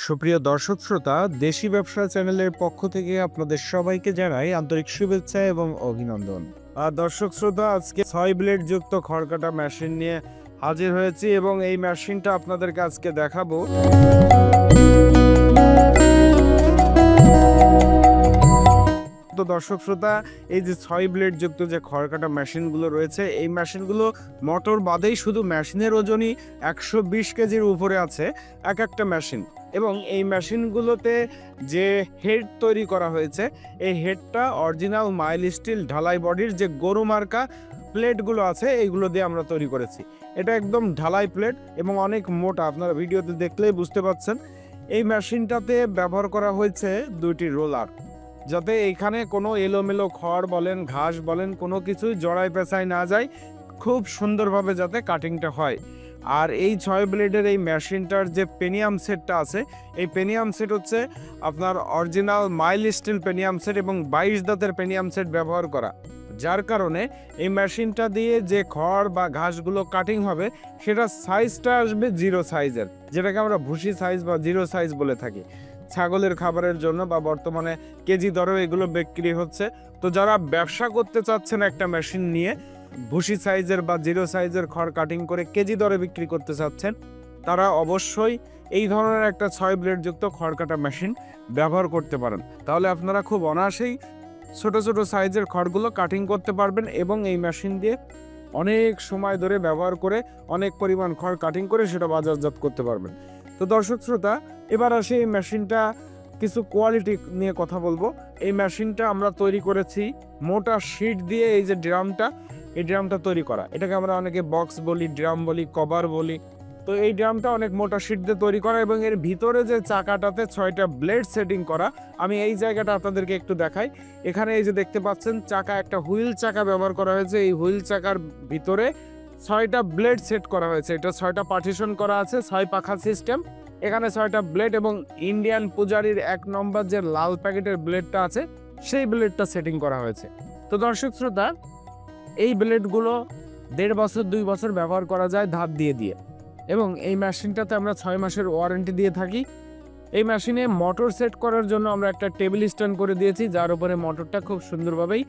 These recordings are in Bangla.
সুপ্রিয় দর্শক শ্রোতা, দেশি ব্যবসা চ্যানেলের পক্ষ থেকে আপনাদের সবাইকে জানাই আন্তরিক শুভেচ্ছা এবং অভিনন্দন। দর্শক শ্রোতা, আজকে 6 ব্লেড যুক্ত খড়কাটা মেশিন নিয়ে হাজির হয়েছি এবং এই মেশিনটা আপনাদেরকে আজকে দেখাবো। তো দর্শক শ্রোতা, এই যে 6 ব্লেড যুক্ত যে খড়কাটা মেশিনগুলো রয়েছে, এই মেশিনগুলো মোটর বাদেই শুধু মেশিনের ওজনই 120 কেজির উপরে আছে এক একটা মেশিন। এবং এই মেশিনগুলোতে যে হেড তৈরি করা হয়েছে, এই হেডটা অরিজিনাল মাইল স্টিল ঢালাই বডির যে গরু মার্কা প্লেটগুলো আছে এইগুলো দিয়ে আমরা তৈরি করেছি। এটা একদম ঢালাই প্লেট এবং অনেক মোটা, আপনারা ভিডিওতে দেখলেই বুঝতে পাচ্ছেন। এই মেশিনটাতে ব্যবহার করা হয়েছে 2টি রোলার, যাতে এখানে কোনো এলোমেলো খড় বলেন, ঘাস বলেন, কোনো কিছুই জড়াই পেঁচায় না যায়, খুব সুন্দরভাবে যাতে কাটিংটা হয়। আর এই 6 ব্লেডের এই মেশিনটার যে পেনিয়াম সেটটা আছে, এই পেনিয়াম সেট হচ্ছে আপনার অরিজিনাল মাইল স্টিল পেনিয়াম সেট এবং 22 দাঁতের পেনিয়াম সেট ব্যবহার করা, যার কারণে এই মেশিনটা দিয়ে যে খড় বা ঘাসগুলো কাটিং হবে সেটা সাইজটা আসবে 0 সাইজের, যেটাকে আমরা ভুসি সাইজ বা 0 সাইজ বলে থাকি। ছাগলের খাবারের জন্য বা বর্তমানে কেজি দরেও এগুলো বিক্রি হচ্ছে। তো যারা ব্যবসা করতে চাচ্ছেন একটা মেশিন নিয়ে, ভুসি সাইজের বা 0 সাইজের খড় কাটিং করে কেজি দরে বিক্রি করতে চাচ্ছেন, তারা অবশ্যই এই ধরনের একটা 6 ব্লেড যুক্ত খড় কাটা মেশিন ব্যবহার করতে পারেন। তাহলে আপনারা খুব অনায়াসেই ছোট ছোট সাইজের খড়গুলো কাটিং করতে পারবেন এবং এই মেশিন দিয়ে অনেক সময় ধরে ব্যবহার করে অনেক পরিমাণ খড় কাটিং করে সেটা বাজারজাত করতে পারবেন। তো দর্শক শ্রোতা, এবার আসি এই মেশিনটা কিছু কোয়ালিটি নিয়ে কথা বলবো। এই মেশিনটা আমরা তৈরি করেছি মোটা শিট দিয়ে। এই যে ড্রামটা, এই ড্রামটা তৈরি করা, এটাকে আমরা অনেকে বক্স বলি, ড্রাম বলি, কভার বলি। তো এই ড্রামটা অনেক মোটা শিট দিয়ে তৈরি করা এবং এর ভিতরে যে চাকাটাতে 6টা ব্লেড সেটিং করা, আমি এই জায়গাটা আপনাদেরকে একটু দেখাই। এখানে এই যে দেখতে পাচ্ছেন চাকা, একটা হুইল চাকা ব্যবহার করা হয়েছে। এই হুইল চাকার ভিতরে 6টা ব্লেড সেট করা হয়েছে। এটা 6টা পার্টিশন করা আছে, 6 পাখা সিস্টেম। এখানে 6টা ব্লেড এবং ইন্ডিয়ান পূজারির 1 নম্বর যে লাল প্যাকেটের ব্লেডটা আছে, সেই ব্লেডটা সেটিং করা হয়েছে। তো দর্শক শ্রোতা, এই ব্লেডগুলো 1.5 বছর 2 বছর ব্যবহার করা যায় ধার দিয়ে দিয়ে। এবং এই মেশিনটাতে আমরা 6 মাসের ওয়ারেন্টি দিয়ে থাকি। এই মেশিনে মোটর সেট করার জন্য আমরা একটা টেবিল স্ট্যান্ড করে দিয়েছি, যার উপরে মোটরটা খুব সুন্দরভাবেই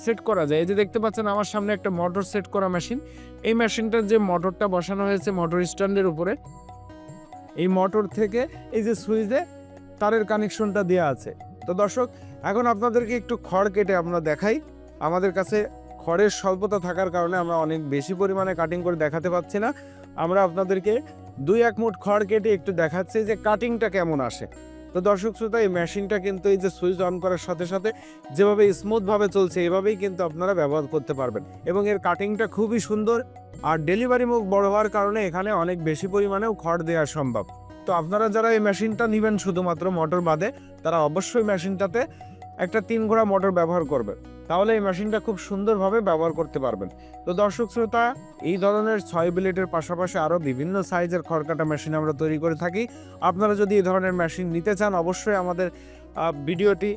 সেট করা যায়। এই যে দেখতে পাচ্ছেন আমার সামনে একটা মোটর সেট করা মেশিন। এই মেশিনটার যে মোটরটা বসানো হয়েছে মোটর স্ট্যান্ডের উপরে, এই মোটর থেকে এই যে সুইচে তারের কানেকশনটা দেওয়া আছে। তো দর্শক, এখন আপনাদেরকে একটু খড় কেটে আমরা দেখাই। আমাদের কাছে খড়ের স্বল্পতা থাকার কারণে আমরা অনেক বেশি পরিমাণে কাটিং করে দেখাতে পাচ্ছি না। আমরা আপনাদেরকে 2-1 মুঠ খড় কেটে একটু দেখাচ্ছি যে কাটিংটা কেমন আসে। তো দর্শক শ্রোতা, এই মেশিনটা কিন্তু এই যে সুইচ অন করার সাথে সাথে যেভাবে স্মুথভাবে চলছে, এভাবেই কিন্তু আপনারা ব্যবহার করতে পারবেন এবং এর কাটিংটা খুবই সুন্দর। আর ডেলিভারি মুখ বড় হওয়ার কারণে এখানে অনেক বেশি পরিমাণেও খড় দেওয়া সম্ভব। তো আপনারা যারা এই মেশিনটা নেবেন শুধুমাত্র মোটর বাদে, তারা অবশ্যই মেশিনটাতে একটা 3 ঘোড়া মোটর ব্যবহার করবেন, তাহলে এই মেশিনটা খুব সুন্দরভাবে ব্যবহার করতে পারবেন। তো দর্শক শ্রোতা, এই ধরনের 6 ব্লেডের পাশাপাশি আরও বিভিন্ন সাইজের খড়কাটা মেশিন আমরা তৈরি করে থাকি। আপনারা যদি এই ধরনের মেশিন নিতে চান, অবশ্যই আমাদের ভিডিওটি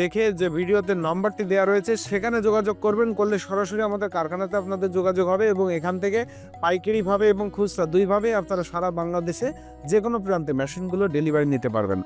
দেখে যে ভিডিওতে নাম্বারটি দেওয়া রয়েছে সেখানে যোগাযোগ করবেন। করলে সরাসরি আমাদের কারখানাতে আপনাদের যোগাযোগ হবে এবং এখান থেকে পাইকারিভাবে এবং খুচরা দুইভাবেই আপনারা সারা বাংলাদেশে যে কোনো প্রান্তে মেশিনগুলো ডেলিভারি নিতে পারবেন।